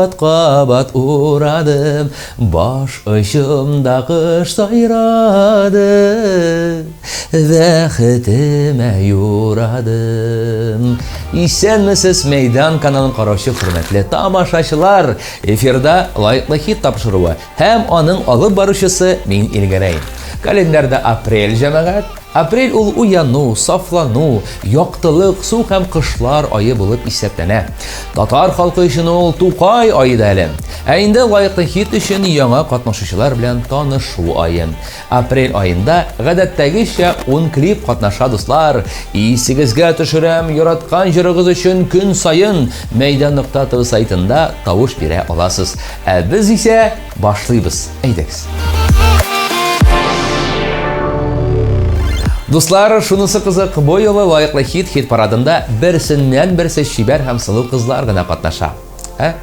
Кабат-кабат урадым, баш очымда кыш сайрады, бәхетемә юрадым. Исәнмесез, Мәйдан каналын караучы хөрмәтле тамашачылар, эфирда лайыклы хит тапшыруы һәм аның алып баручысы мин Илгәрәй. Календарда апрель җәмәгать. Апрель ул уяну, сафлану, яктылык, су һәм кышлар айы булып исәпләнә. Татар халкы өчен ул Тукай айы да әле. Ә инде лайыклы хит өчен яңа катнашучылар белән танышу айы. Апрель айында гадәттәгечә 10 клип катнаша дуслар. Исегезгә төшерәм, яраткан җырыгыз өчен көн саен Мәйдан.тв сайтында тавыш бирә аласыз. Ә без исә башлыйбыз. Әйдәгез. Дуслар, шунысы кызык, бу юлы лайыклы хит парадында берсеннән-берсе чибәр һәм сылу кызлар гына катнаша.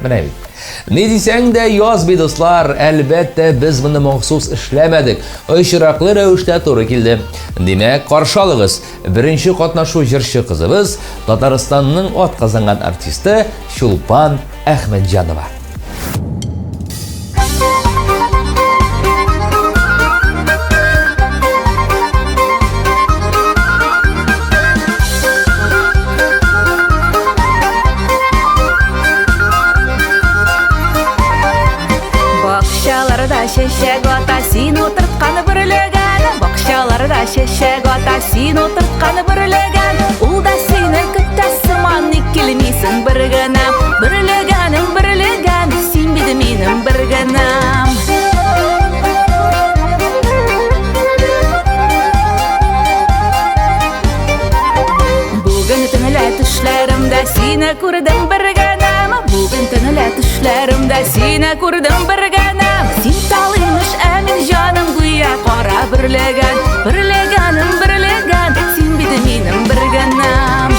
Менә бит. Ни дисәң дә яз бит, дуслар, әлбәттә без моны махсус эшләмәдек. Очраклы рәвештә туры килде. Димәк, каршы алыгыз. Беренче катнашу җырчы кызыбыз Татарстанның атказанган артисты Чулпан Әхмәтҗанова. Шәшәк ата, син утыртканы бүрлегән. Бакчаларда шәшәк ата, син утыртканы бүрлегән. Ул да сине көтә сыман, ник килмисең бер генә. Бүрлегәнең бүрлегән, син бит минем бер генәм. Бүген төнлә төшләремдә сине күрдем бер генәм. Бүген төнлә төшләремдә сине күрдем бер генәм. Син талыймыш, ә мин җаным гүя кара бүрлегән. Бүрлегәнем бүрлегән, син бит минем бер генәм.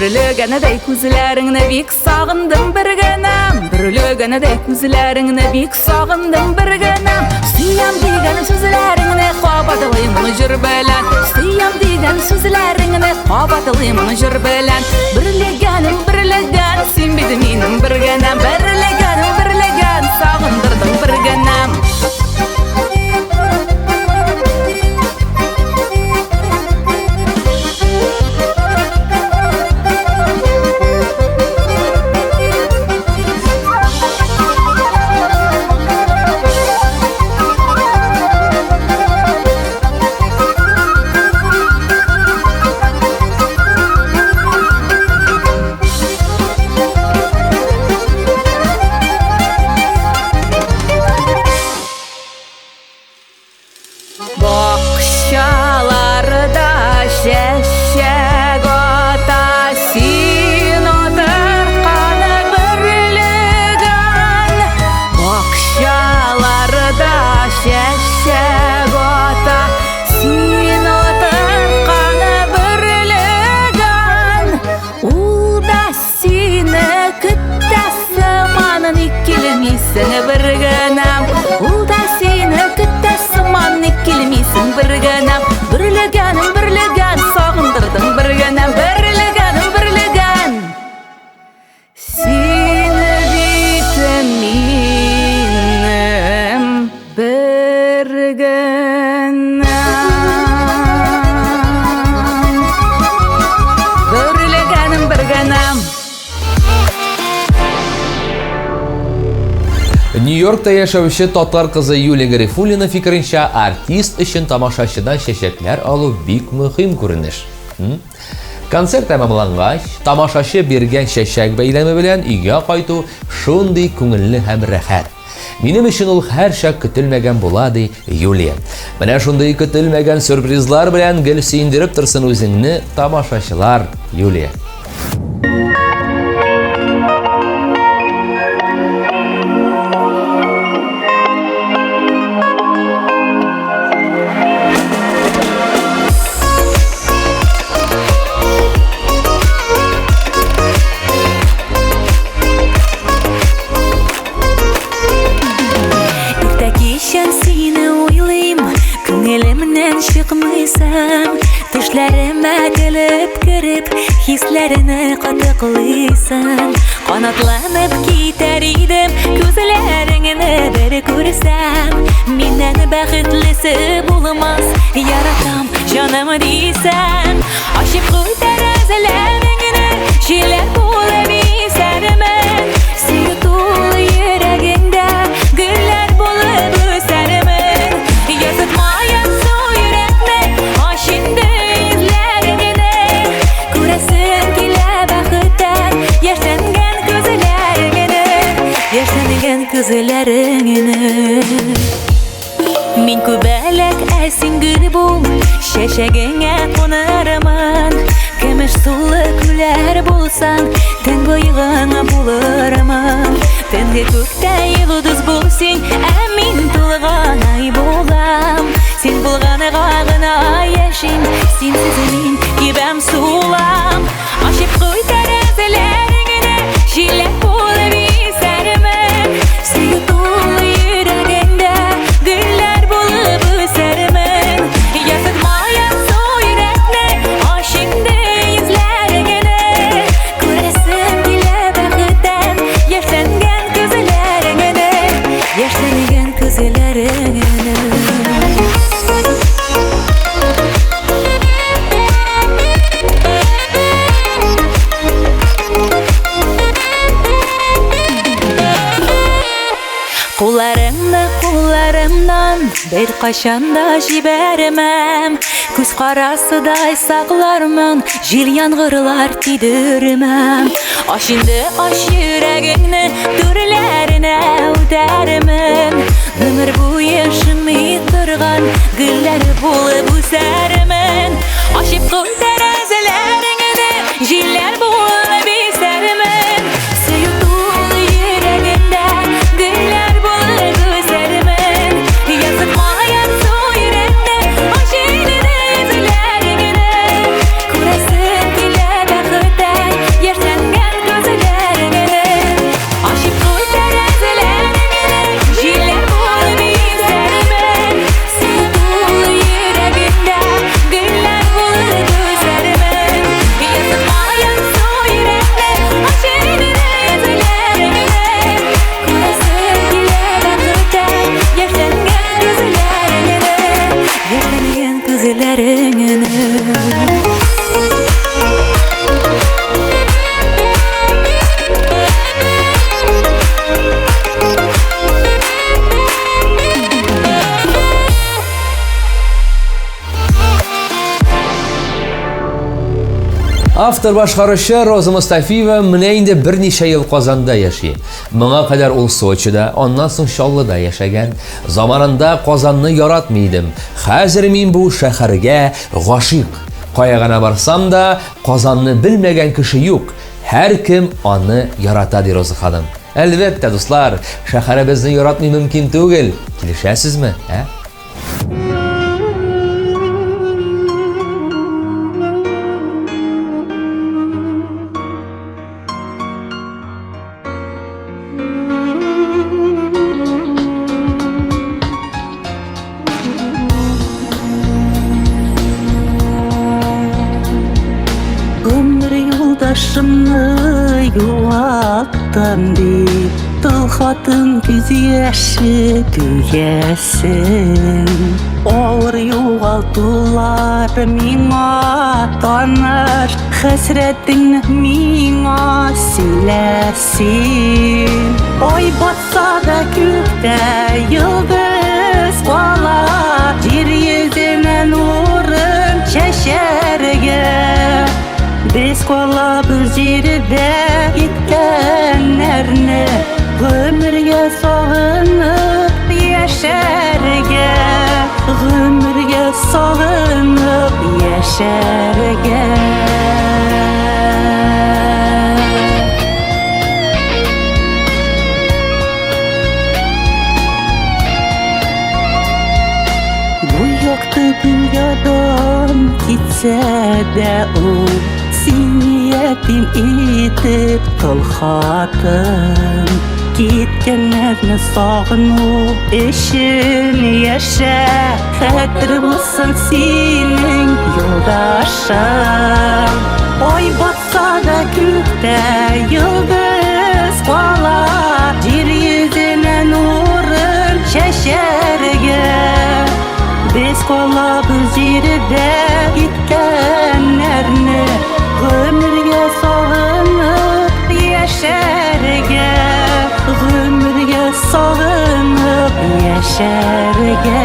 Бүрлегәнедәй күзләреңне бик сагындым бер генәм. Бүрлегәнедәй күзләреңне бик сагындым бер генәм. Сөям дигән сүзләреңне кабатлыйм җыр белән. Сөям дигән сүзләреңне кабатлыйм җыр белән. Бүрлегәнем бүрлегән, син бит минем бер генәм. Бүрлегәнем бүрлегән, сагындырдың бер генәм. Нью-Йоркта яшәүче татар кызы Юлия Гарифуллина фикеренчә, артист өчен тамашачыдан чәчәкләр алу бик мөһим күренеш. Концерт тәмамлангач, тамашачы биргән чәчәк бәйләме белән өйгә кайту шундый күңелле һәм рәхәт. Минем өчен ул һәрчак көтелмәгән була, ди Юлия. Менә шундый көтелмәгән сюрпризлар белән гел сөендереп торсын үзеңне тамашачылар, Юлия. булсаң, төшләремә килеп кереп, хисләрне кытыклыйсың. Канатланып китәр идем, күзләреңне бер күрсәм. Миннән бәхетлесе булмас, яратам җаным дисәң. Ачып куй тәрәзәләреңне, җиләк булып исәрмен. Сөю тулы йөрәгеңдә, гөлләр булып үсәрмен. Язытмаyan су йөрәкне, аш инде изләреңне. Күрәсем килә бәхеттән, яшьләнгән күзләреңне, яшьләнгән күзләреңне. Мин күбәләк, ә син гөл бул, чәчәгеңә кунармын. Көмеш сулы күлләр булсаң, төн буйгыңа булырмын. Төнге күктә йолдыз бул син, ә мин тулган ай булам. Син булганга гына яшим, синсез мин кибәм сулам. Ачып куй тәрәзәләреңне, җиләк булып исәрмен. Сөю тулы йөрәгеңдә, гөлләр булып үсәрмен. Язытмаyan су йөрәкне, аш инде изләреңне. Күрәсем килә бәхеттән, яшьләнгән күзләреңне, яшьләнгән күзләреңне. Кулларымнан бер качан да җибәрмәм. Күз карасыдай саклармын, җил яңгырлар тидермәм. Аш инде аш йөрәгеңне, түрләренә үтәрмен. Гомер буе шынмый торган, гөлләр булып үсәрмен. Ачып куй тәрәзәләреңне, җилләр булып исәрмен. Сөю тулы йөрәгеңдә, гөлләр булып үсәрмен. Язытмаyan су йөрәкне, аш инде изләреңне. Күрәсем килә бәхеттән, яшьләнгән күзләреңне. Ачып куй тәрәзәләреңне, җилләр булып исәрмен. Сөю тулы йөрәгеңдә, гөлләр булып үсәрмен. Язытмаyan су йөрәкне, аш инде изләреңне. Күрәсем килә бәхеттән, яшьләнгән күзләреңне, яшьләнгән күзләреңне. Автор башкаручы Роза Мустафиева менә инде берничә ел Казанда яши. Моңа кадәр ул Сочида, аннан соң Чаллыда яшәгән. Заманында Казанны яратмый идем. Хәзер мин бу шәһәргә гашыйк. Кая гына барсам да, Казанны белмәгән кеше юк. Һәр кем аны ярата, ди Роза ханым. Әлбәттә, дуслар, шәһәребезне яратмый мөмкин түгел. Килешәсезме, ә? Yoldaşımı yuvattım deyip Tılhatın göz yaşı tüyesin Ağır yuvaltılar mina tanır Hasretin mina silesin Oy batsa da gökte yıldız kalar Yeryüzüne nurun çeşerge Biz kola bir жерде gitkenlerine Ömürge sağınıp yaşarge Ömürge sağınıp yaşarge Bu yoktu dünyadan gitse de o Siniyetim itip tolhatım Кеткенлерni sog'inu eshin yasha Xatir bo'lsin sening yo'ldoshing Oy botsa da ko'kda yulduz qolar Yer yuzina nurin shasharga Biz qolamiz yerida ketganlarni G'umrga sog'inib yasharga G'umrga sog'inib yasharga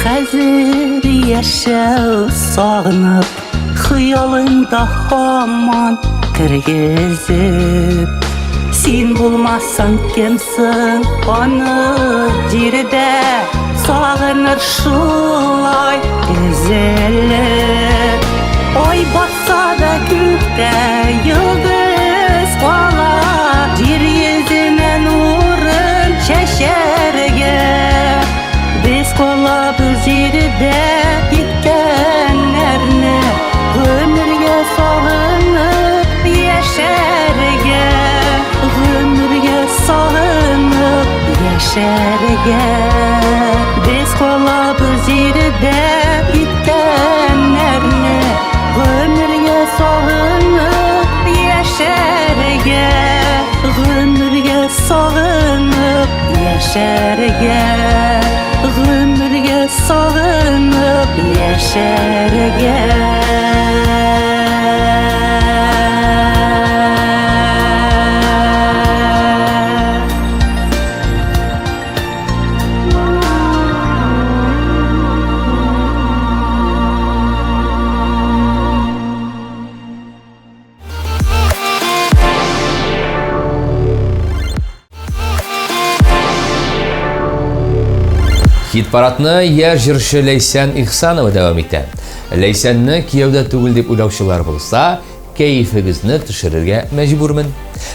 Hazır yaşa sağınıp Xiyalında hamon kirgizib Sen bulmazsan kimsin onu jirde Sağınır şulay üzülüp Oy batsa da gökte yıldız qolar Yer yüzüne nurun şaşarga Biz qolamiz yerida ketganlarni G'umrga sog'inib yasharga G'umrga sog'inib yasharga Biz qolamiz yerida ketganlarni G'umrga sog'inib yasharga G'umrga sog'inib yasharga G'umrga sog'inib yasharga Хит парадны я җырчы Ләйсән Ихсанова дәвам итә. Ләйсәнне кияүдә түгел дип уйлаучылар булса, кәефегезне төшерергә мәҗбүрмен.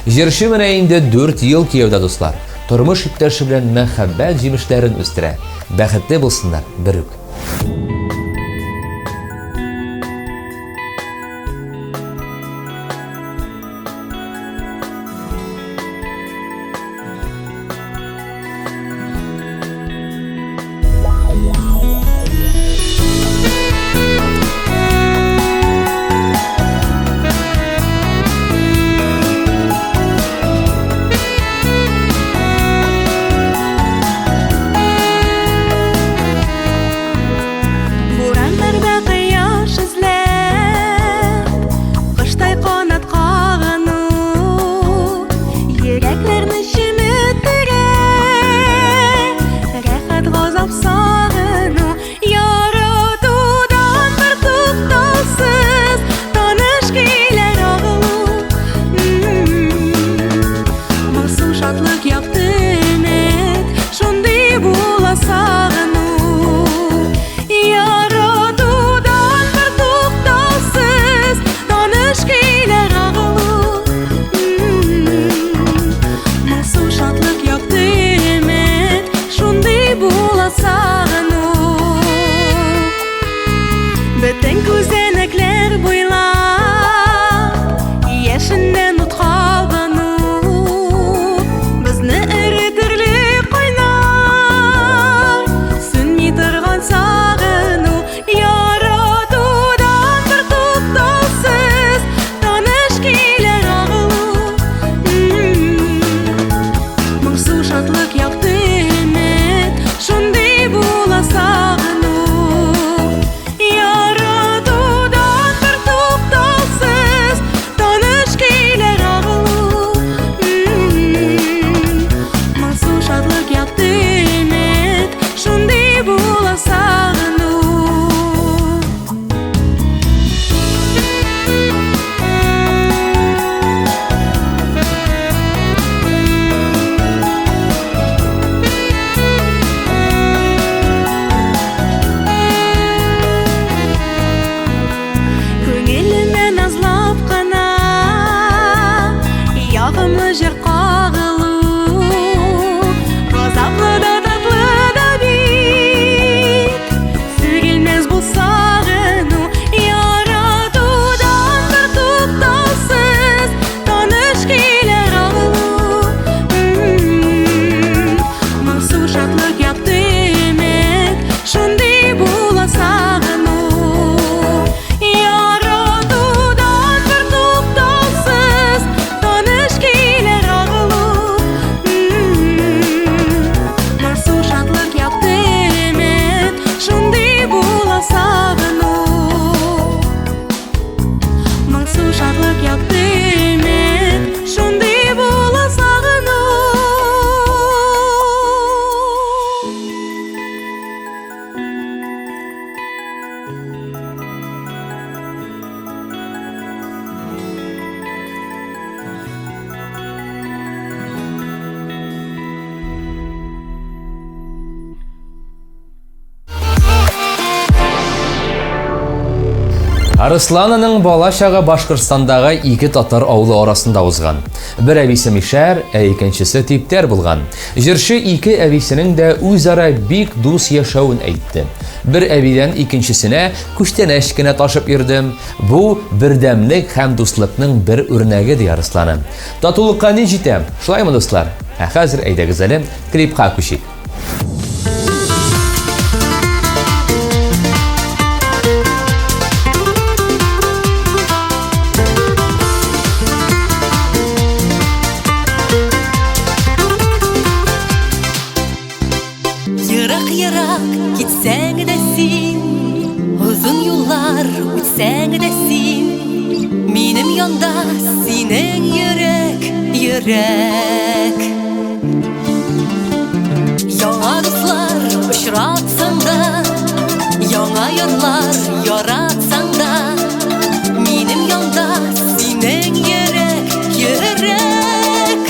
Җырчы менә инде 4 ел кияүдә дуслар. Тормыш иптәше белән мәхәббәт җимешләрен үстерә. Бәхетле булсыннар бер үк. Арыслананың бала чагы Башкортстандагы ике татар авылы арасында узган. Бер әбисе Мишәр, икенчесе Типтәр булган. Җырчы ике әбисенең дә үзара бик дус яшәвен әйтте. Бер әбидән икенчесенә күчтәнәч кенә ташып йөрдем. Бу бердәмлек һәм дуслыкның бер үрнәге ди Арысланы. Татулыкка ни җитәм? Шулаймы, дуслар? Хәзер әйдәгез әле клипка күчик. Йырақ китсәң дә син, озын юллар үтсәң дә син, минем янда синең йөрәк, йөрәк. Яңа дуслар очратсаң да, яңа ярлар яратсаң да, минем янда синең йөрәк, йөрәк.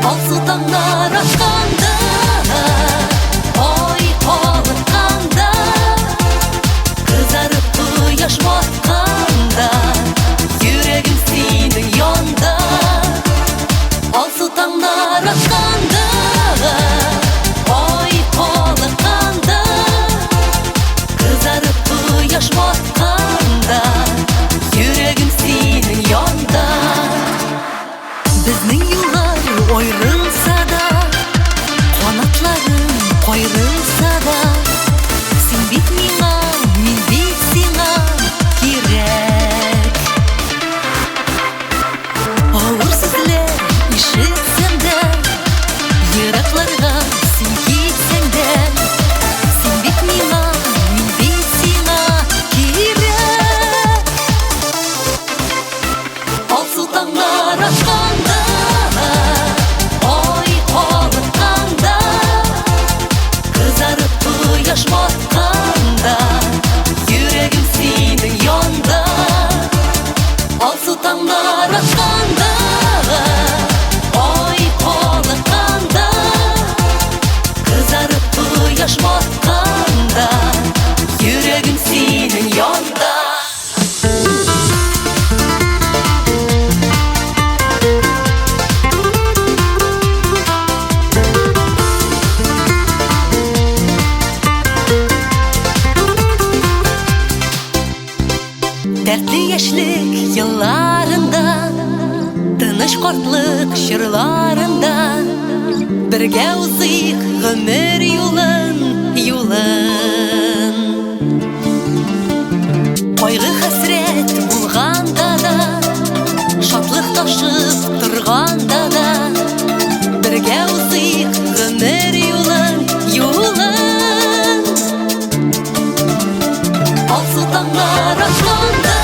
Алсу таңнар атқанда, ой қалыққанда, қызарып құяш батқанда, жүрегім сенің янда. Алсу таңнар атқанда, ой қалыққанда, қызарып құяш батқанда, жүрегім сенің янда. Біздің юллар ойрылса да, қанатларым қойрылса да, сен бит миңа, мен бит сиңа керек. Ауыр сүзләр ишетсәм дә, йыракларга сен китсәң дә, сен бит миңа, мен бит сиңа керек. Алсу таңнар атқанда, ой қалыққанда, қызарып құяш батқанда, жүрегім сенің янда. Алсу таңнар атқанда, ой қалыққанда, қызарып құяш батқанда, жүрегім сенің янда. Дәртле яшьлек елларында, тыныч картлык чорларында, бергә узыйк гомер юлын, юлын. Кайгы хәсрәт булганда да, шатлык ташып торганда да, бергә узыйк гомер юлын, юлын. Алсу таңнар атқанда,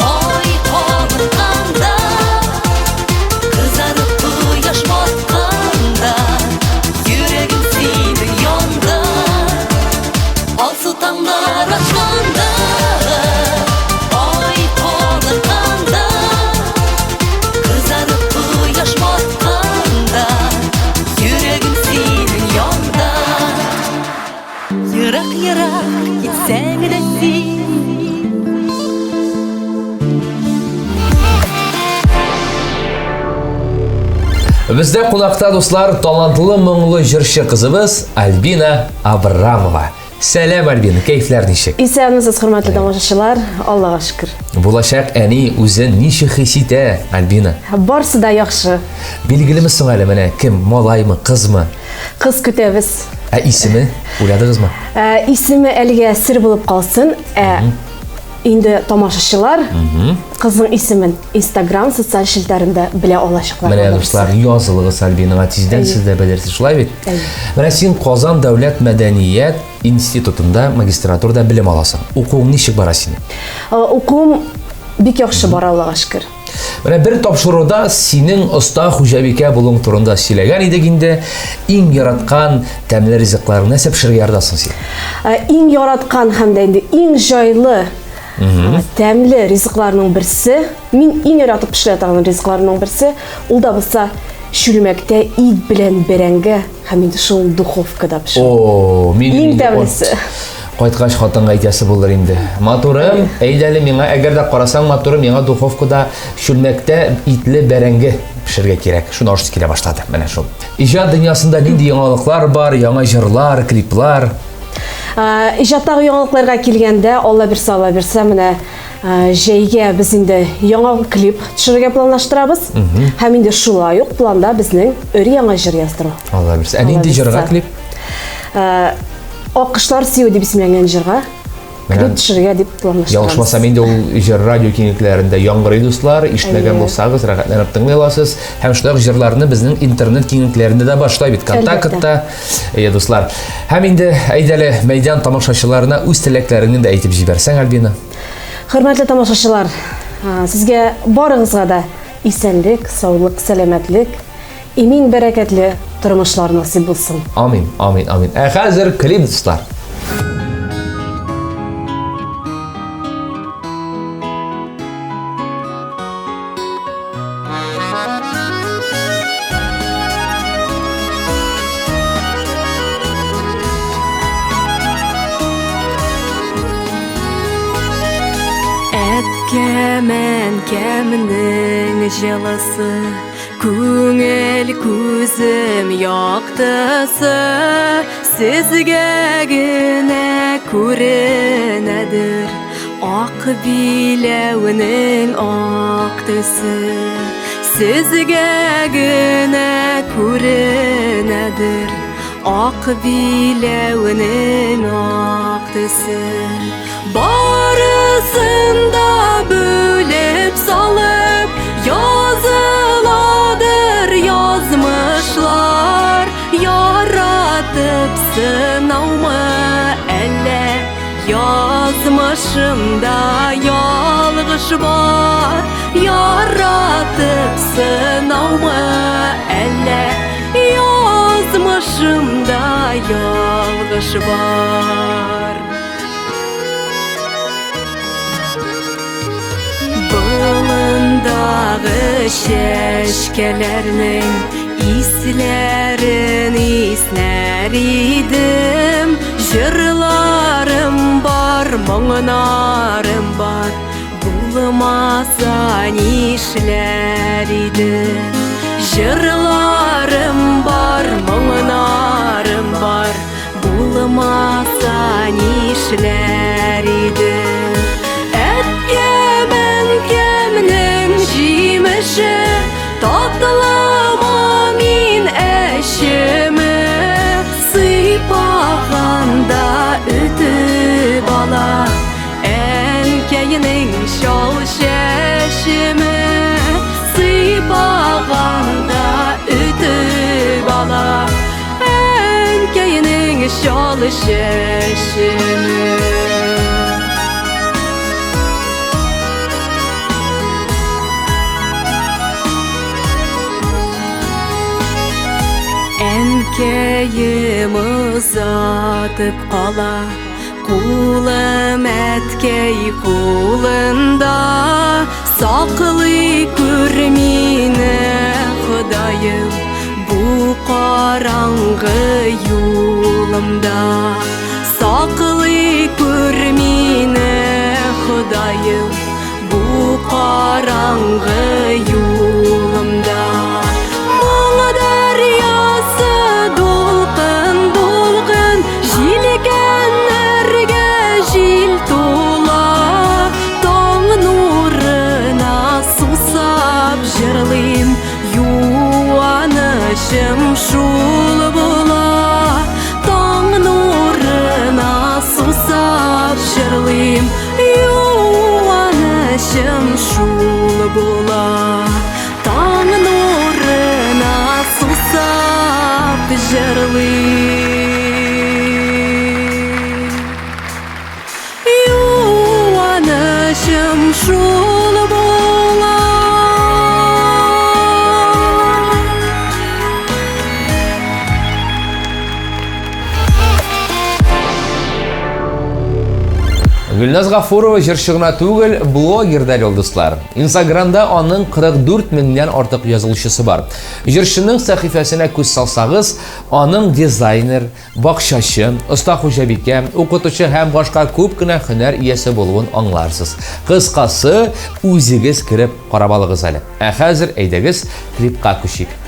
ой қалыққанда, қызарып құяш батқанда, жүрегім сенің янда. Алсу таңнар атқанда, ой қалыққанда, қызарып құяш батқанда, жүрегім сенің янда. Йырақ китсәң дә син. Бездә кунакта, дуслар, талантлы моңлы җырчы кызыбыз Альбина Абрамова. Сәлам, Альбина, кәйфләр ничек? Исәнмесез, хөрмәтле тамашачылар, Аллага шөкер. Булачак әни үзен ничек хис итә, Альбина? Барсы да яхшы. Билгелеме соң әле менә кем, малаймы, кызмы? Кыз көтәбез. Исеме уйладыгызмы? Исеме әлегә сер булып калсын. Инде тамашачылар кызның исемен Instagram социаль челтәрендә белә алачаклар. Менә дуслар, язылыгыз Альбинага тиздән сез дә белерсез, шулай бит? Менә син Казан дәүләт мәдәният институтында магистратурада белем аласың. Укуың ничек бара синең? Укуым бик яхшы бара, Аллага шөкер. Менә бер тапшыруда синең оста хуҗабикә булуың турында сөйләгән идек инде. Иң яраткан тәмле ризыкларны нәрсә пешерергә яратасың син? Иң яраткан һәм дә инде иң җайлы тәмле ризыкларның берсе, мин иң яратып пешерә торган ризыкларның берсе, ул да булса чүлмәктә ит белән бәрәңге һәм инде шул духовкада пешерә. О, Иң тәмлесе. Кайткач хатынга әйтәсе булыр инде. Матурым, әйдәле миңа, әгәр дә карасаң, матурым, миңа духовкада чүлмәктә итле бәрәңге пешерергә кирәк. Шуны ашыйсы килә башлады. Менә шул. Иҗат дөньясында нинди яңалыклар бар, яңа җырлар, клиплар? Иҗаттагы яңалыкларга килгәндә, Алла бирсә, менә җәйгә без инде яңа клип төшерергә планлаштырабыз. Һәм инде шулай ук планда безнең өр яңа җыр яздыру. Алла бирсә. Нинди җырга клип? Аккышлар сөю дип исемләнгән җырга клип төшерергә дип планлаштырабыз. Ялгышмасам инде ул җыр радио киңлекләрендә яңгырый дуслар, ишетмәгән булсагыз, рәхәтләнеп тыңлый аласыз. Һәм шулай ук җырларны безнең интернет киңлекләрендә дә башлай бит, контактта. Дуслар. Һәм инде әйдәле мәйдан тамашачыларына үз теләкләреңне дә әйтеп җибәрсәң, Альбина. Хөрмәтле тамашачылар, сезгә барыгызга да исәнлек, саулык, сәламәтлек, имин бәрәкәтле тормышлар насыйп булсын. Амин, амин, амин. Хәзер клип дуслар. Әткәмен кәмнең җылысы, күңел күзем яктысы, сезгә генә күренәдер ак биләүнең ак төсе. Сезгә генә күренәдер ак биләүнең ак төсе. Барысын да бөлеп салып языладыр язмышлар. Яратып сынаумы әллә язмышымда ялгыш бар. Яратып сынаумы әллә язмышымда ялгыш бар. Болындагы чәчкәләрнең исләрен иснәр идем. Җырларым бар, моңнарым бар, булмаса нишләр идем. Җырларым бар, моңнарым бар, булмаса нишләр идем. Җимеше татлыма мин әчеме, сыйпаганда үтеп ала әнкәйнең шал чәчеме. Сыйпаганда үтеп ала әнкәйнең шал чәчеме. Әнкәйем озатып кала, кулым әткәй кулында. Саклый күр мине Ходаем бу караңгы юлымда. Саклый күр мине Ходаем бу караңгы юлымда. Юанышым шул була, таң нурына сусап җырлыйм. Юанышым шул була, таң нурына сусап җырлыйм. Юанышым шул була. Гүлназ Гафурова җырчы гына түгел, блогер да йолдызлар. Инстаграмда аның 44 меңнән артык язылучысы бар. Җырчының сәхифәсенә күз салсагыз, аның дизайнер, бакчачы, оста хуҗабикә, укытучы һәм башка күп кенә һөнәр иясе булуын аңларсыз. Кыскасы, үзегез кирип карап алыгыз әле. Ә хәзер әйдәгез клипка күчик.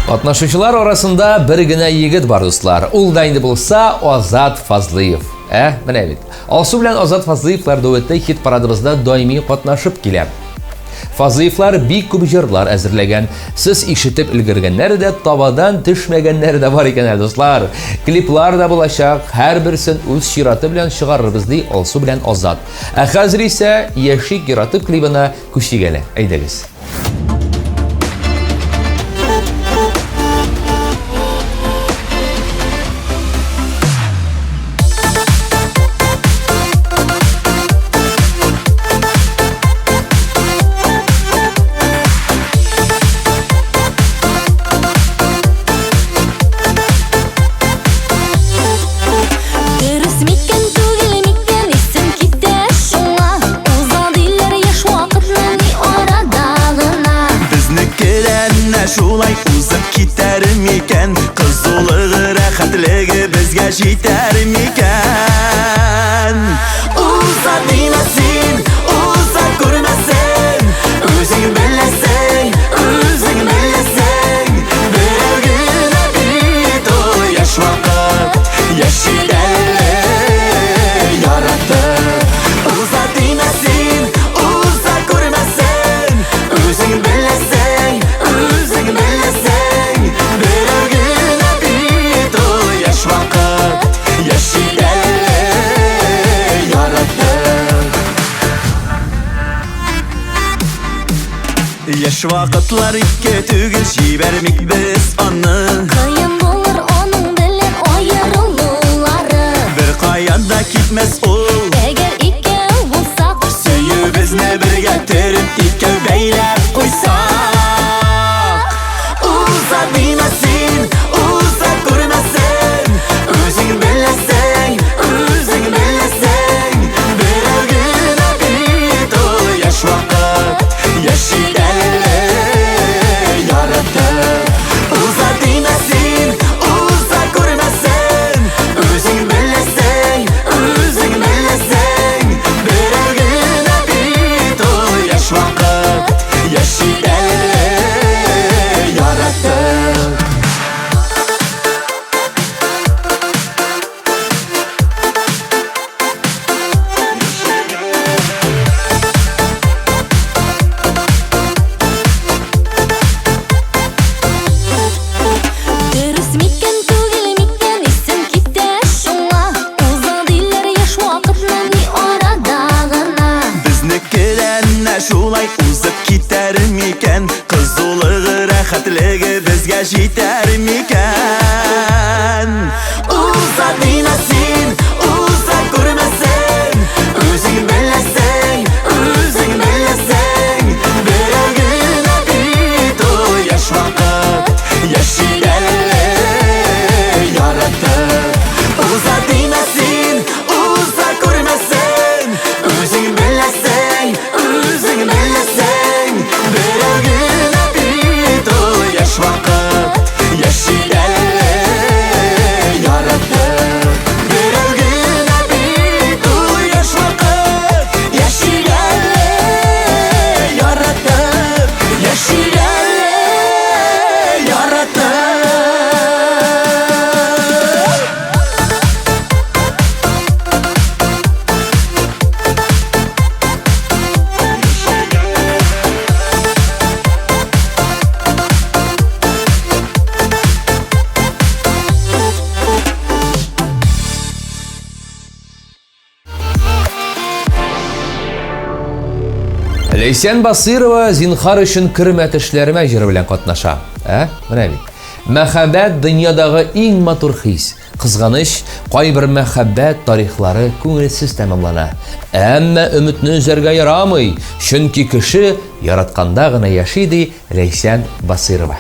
Катнашучылар арасында бер генә егет бар, дуслар. Ул да инде булса Азат Фазлыев. Менә бит. Алсу белән Азат Фазлыевлар дуэты хит парадыбызда даими катнашып килә. Фазыевлар бик күп җырлар әзерләгән. Сез ишетеп өлгергәннәр дә, табадан төшмәгәннәр дә бар икән, дуслар. Клиплар да булачак, һәрберсен үз чираты белән чыгарырбыз ди Алсу белән Азат. Ә хәзер исә Яшик яратып клибына күчик әле. Әйдәгез. Шулай узып китәр микән, кызулыгы, рәхәтлеге безгә җитәр микән? Уза димәсен, уза күрмәсен, үзең беләсең, берәү генә бит ул яшь вакыт, яши әле яратып. Уза димәсен, уза күрмәсен, үзең беләсең, яшь вакытлар икке түгел, җибәрмик без аны. Кыен булыр аның белән аерылулары. Бер каяда китмәс ул, Әгәр икәү булсак, сөю безне бергә төреп, икәү бәйләп куйсак. Уза димәсен, уза күрмәсен, үзең беләсең, берәү генә бит ул яшь вакыт, яши әле яратып. Уза димәсен, уза күрмәсен, үзең беләсең, берәү генә бит ул яшь вакыт, яши әле яратып. дөрес микән түгел микән, исем китә шуңа. Уза диләр яшь вакытның ни арада гына. Безнекеләр нә шулай узып китәр микән, кызулыгы, рәхәтлеге безгә җитәр микән? Уза димәсен, уза күрмәсен, үзең беләсең, берәү генә бит ул яшь вакыт, яши әле яратып. Уза димәсен, уза күрмәсен, үзең беләсең, берәү генә бит ул яшь вакыт, яши әле яратып. Берәү генә бит ул яшь вакыт, яши әле яратып, яши әле яратып. Ләйсән Басырова зинхар өчен кермә тешләремә җыры белән катнаша. Менә бит. Мәхәббәт дөньядагы иң матур хис. Кызганыч, кайбер мәхәббәт тарихлары күңелсез тәмамлана. Әмма өметне үзәргә ярамый, чөнки кеше яратканда гына яши ди Ләйсән Басырова.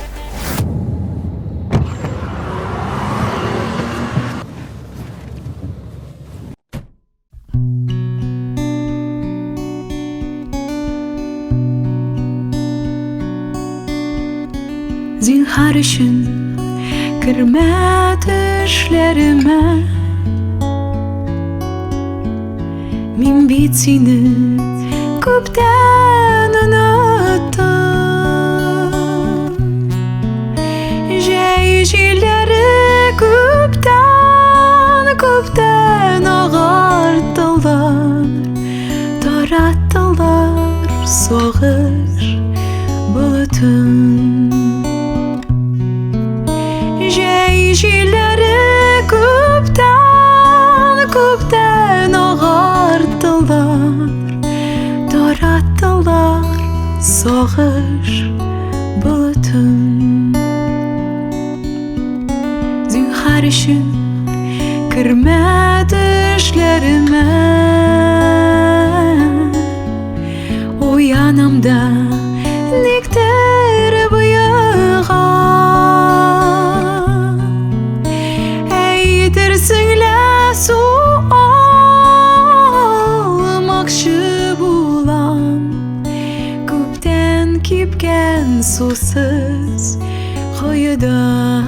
Зинхар өчен кермә төшләремә. Мин бит сине күптән оныттым. Җәй җилләре күптән агартылар, тараттылар сагыш жилері көптен ағартылар, дораттылар соғыш бұлытын. Зинхар үшін кірмәді ішлеріме, оянамда нектер бұйыға. Әйтерсіңлі су алмақшы болам, көптен кепкен сусыз қойыдан.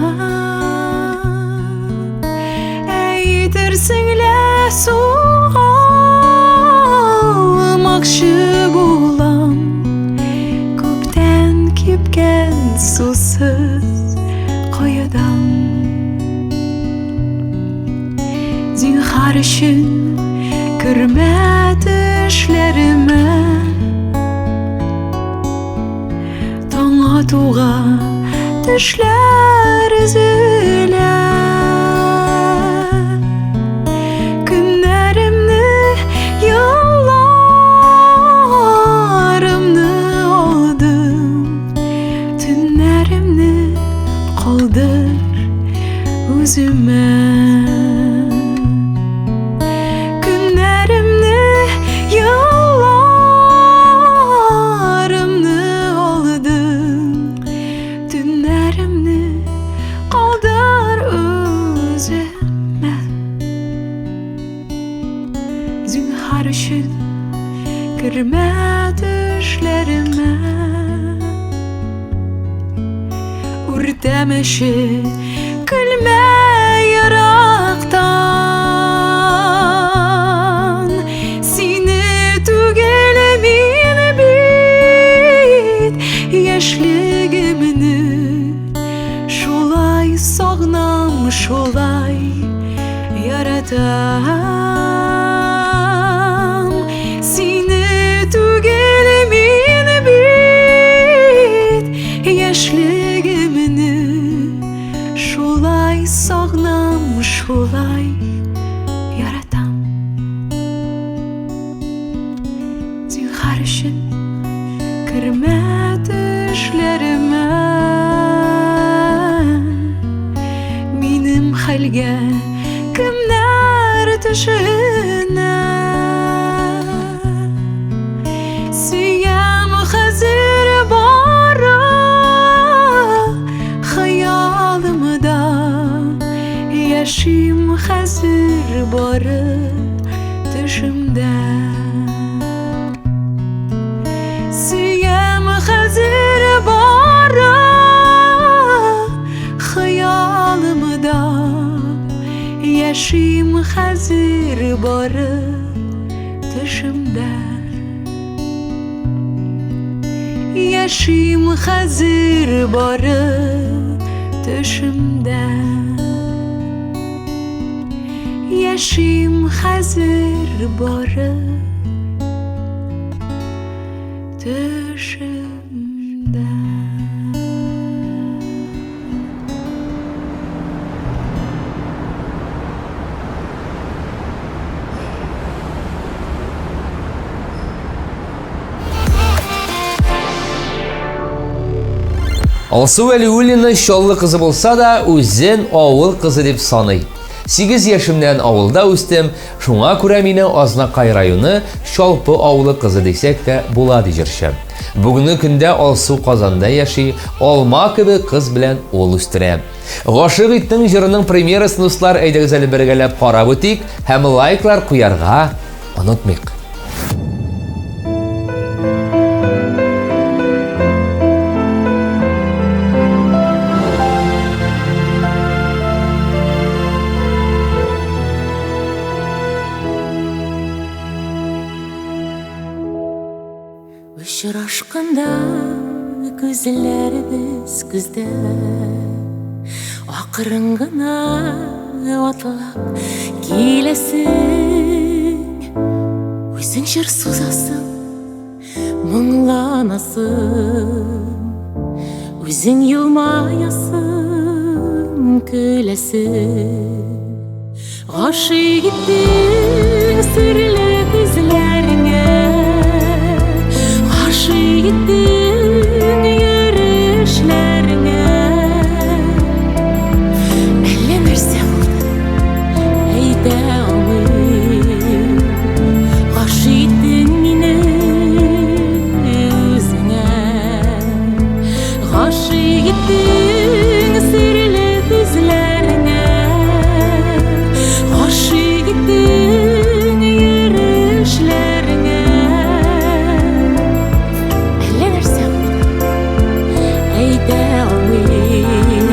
Әйтерсіңлі су алмақшы болам, көптен кепкен сусыз қойыдан. Зинхар үшін кірмәді ішлеріме, таң атуға түшлер үзілі. Күнлерімні, ялларымны алдым, түнлерімні қалдыр өзіме. Zünhar üçün kірме düşlerime, үрдемеші күлме ярақтан. Сені түгел мен бит ешлігімні, шулай сағнам, шулай яратам. Сені түгел мен бит ешлігімні, шулай сағнам, шулай яратам. Зинхар үшін кірме түшлеріме, менің хәлге кімнәр түшіне. Сүйем хәзір бары хаялымда, яшим хәзір бары түшімдә. Сүйем хәзір бары хаялымда, яшим хәзір бары түшімдә. Яшим хәзір бары түшімдә. Яшим хәзір бары түшімдә. Алсу Вәлиуллина шаллы кызы булса да, үзен авыл кызы дип саный. 8 яшымнан авылда үстем, шуңа күрә мине Азнакай районы Шалпы авылы кызы дисәк тә була ди җырчы. Бүгенге көндә Алсу Казанда яши, алма кебек кыз белән ул үстерә. Гашык иттең җырының премьерасын дуслар, әйдәгез әле бергәләп карап үтик һәм лайклар куярга онытмыйк. Ұшырашқанда көзлеріміз күзде, ақырын ғына атылап келесің. Өзің жыр созасың, мұңланасың, өзің елмаясың, көләсе Гашык иттең серле күзләреңә Гашык иттең йөрешләреңә Әллә нәрсә булды әйтә алмыйм Гашык иттең мине үзеңә Гашык иттең серле күзләреңә Гашык иттең йөрешләреңә Әллә нәрсә булды әйтә алмыйм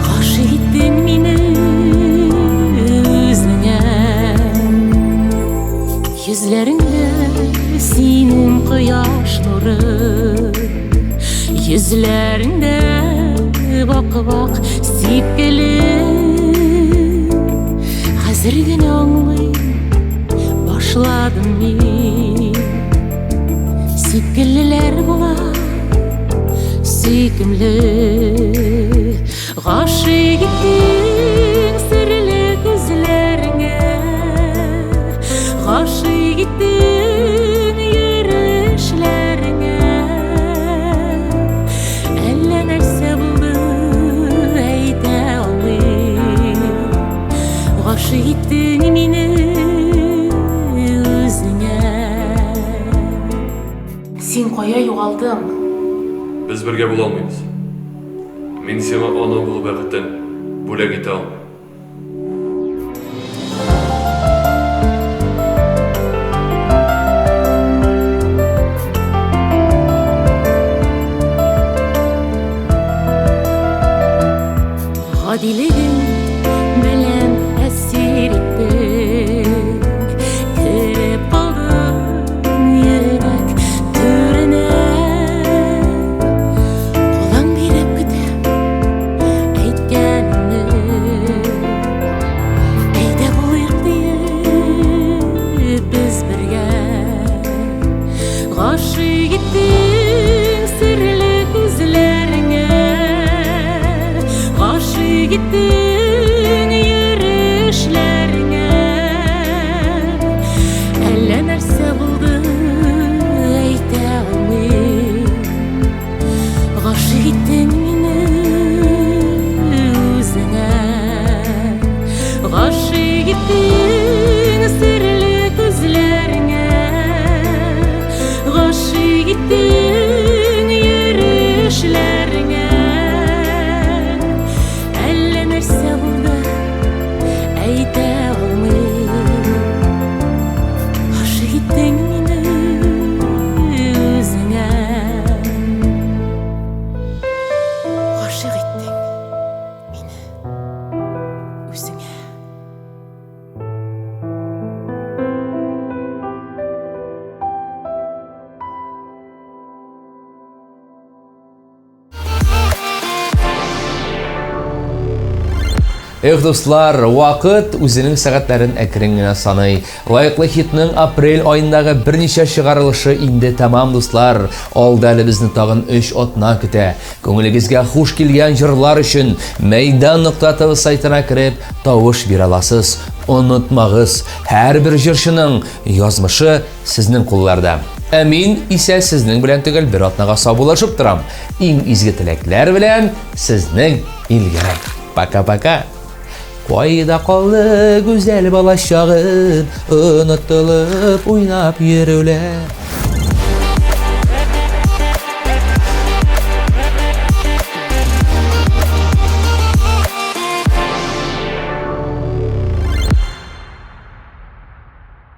Гашык иттең мине үзеңә Йөзләреңдә синең кояш нуры Йөзләреңдә вак-вак сипкеле Хәзер генә аңлыйм башладым мин Сипкелеләр була сөйкемле Гашык иттең серле күзләреңә Гашык иттең йөрешләреңә Әллә нәрсә булды әйтә алмыйм Гашык иттең мине үзеңә Син кая югалдың? Biz birga bo'la olmaymiz. Men seni ona bo'lib baqatdan bo'lak eta olmayman. Гадилегең белән әсир иттең Кереп калдың йөрәк түренә Кулың биреп көтәм әйткәнеңне Әйдә булыйк диеп без бергә Гашык иттең серле күзләреңә Гашык иттең йөрешләреңә Әллә нәрсә булды әйтә алмыйм Гашык иттең мине үзеңә Гашык иттең серле күзләреңә Гашык иттең йөрешләреңә Әллә нәрсә булды әйтә алмыйм Гашык иттең мине үзеңә Гашык иттең мине үзеңә Достлар, вакыт үзенең сәгатьләрен әкрен генә саный. Лайыклы хитның апрель айындагы берничә чыгарылышы инде тәмам, дуслар. Алда әле безне тагын 3 атна көтә. Күңелегезгә хуш килгән җырлар өчен Мәйдан.тв сайтына кереп тавыш бирә аласыз. Онытмагыз, һәрбер җырчының язмышы сезнең кулларда. Ә мин исә сезнең белән түгел бер атнага саубулашып торам. Иң изге теләкләр белән сезнең Илгәрәй. Пока-пока. Кайда калды гүзәл балачагым, онытылып уйнап йөрүләр.